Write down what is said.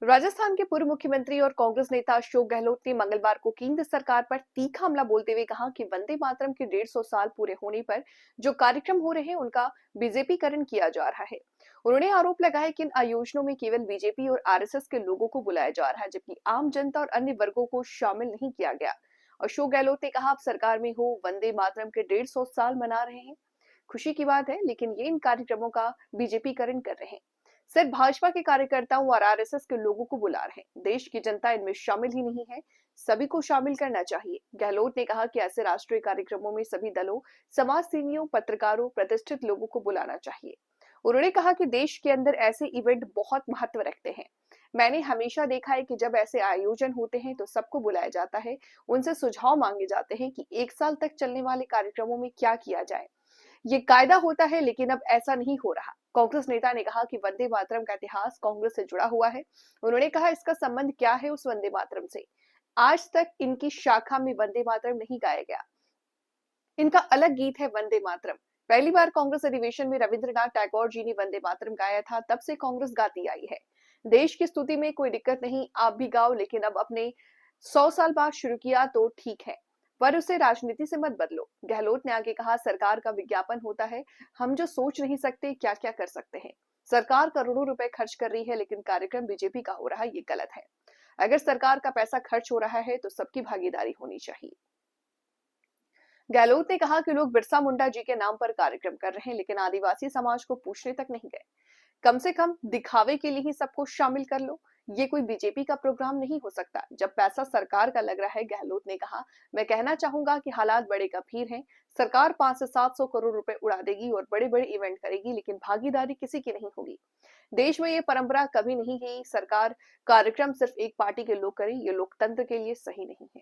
राजस्थान के पूर्व मुख्यमंत्री और कांग्रेस नेता अशोक गहलोत ने मंगलवार को केंद्र सरकार पर तीखा हमला बोलते हुए कहा कि वंदे मातरम के 150 साल पूरे होने पर जो कार्यक्रम हो रहे हैं उनका बीजेपीकरण किया जा रहा है। उन्होंने आरोप लगाया कि इन आयोजनों में केवल बीजेपी और आरएसएस के लोगों को बुलाया जा रहा है, जबकि आम जनता और अन्य वर्गों को शामिल नहीं किया गया। अशोक गहलोत ने कहा, आप सरकार में हो, वंदे मातरम के 150 साल मना रहे हैं, खुशी की बात है, लेकिन ये इन कार्यक्रमों का बीजेपीकरण कर रहे हैं। सिर्फ भाजपा के कार्यकर्ताओं और आरएसएस के लोगों को बुला रहे हैं। देश की जनता इनमें शामिल ही नहीं है। सभी को शामिल करना चाहिए। गहलोत ने कहा कि ऐसे राष्ट्रीय कार्यक्रमों में सभी दलों, समाज सेवियों, पत्रकारों, प्रतिष्ठित लोगों को बुलाना चाहिए। उन्होंने कहा कि देश के अंदर ऐसे इवेंट बहुत महत्व रखते हैं। मैंने हमेशा देखा है कि जब ऐसे आयोजन होते हैं तो सबको बुलाया जाता है, उनसे सुझाव मांगे जाते हैं कि 1 साल तक चलने वाले कार्यक्रमों में क्या किया जाए। ये कायदा होता है, लेकिन अब ऐसा नहीं हो रहा। कांग्रेस नेता ने कहा कि वंदे मातरम का इतिहास कांग्रेस से जुड़ा हुआ है। उन्होंने कहा, इसका संबंध क्या है उस वंदे मातरम से? आज तक इनकी शाखा में वंदे मातरम नहीं गाया गया। इनका अलग गीत है वंदे मातरम। पहली बार कांग्रेस अधिवेशन में रविंद्रनाथ टैगोर जी ने वंदे मातरम गाया था, तब से कांग्रेस गाती आई है। देश की स्तुति में कोई दिक्कत नहीं, आप भी गाओ, लेकिन अब अपने 100 साल बाद शुरू किया तो ठीक है, पर उसे राजनीति से मत बदलो। गहलोत ने आगे कहा, सरकार का विज्ञापन होता है, हम जो सोच नहीं सकते क्या क्या कर सकते हैं। सरकार करोड़ों रुपए खर्च कर रही है, लेकिन कार्यक्रम बीजेपी का हो रहा है, ये गलत है। अगर सरकार का पैसा खर्च हो रहा है तो सबकी भागीदारी होनी चाहिए। गहलोत ने कहा कि लोग बिरसा मुंडा जी के नाम पर कार्यक्रम कर रहे हैं, लेकिन आदिवासी समाज को पूछने तक नहीं गए। कम से कम दिखावे के लिए ही सबको शामिल कर लो। ये कोई बीजेपी का प्रोग्राम नहीं हो सकता जब पैसा सरकार का लग रहा है। गहलोत ने कहा, मैं कहना चाहूंगा कि हालात बड़े गंभीर हैं। सरकार 500 से 700 करोड़ रुपए उड़ा देगी और बड़े बड़े इवेंट करेगी, लेकिन भागीदारी किसी की नहीं होगी। देश में ये परंपरा कभी नहीं गई। सरकार कार्यक्रम सिर्फ एक पार्टी के लोग करें, ये लोकतंत्र के लिए सही नहीं है।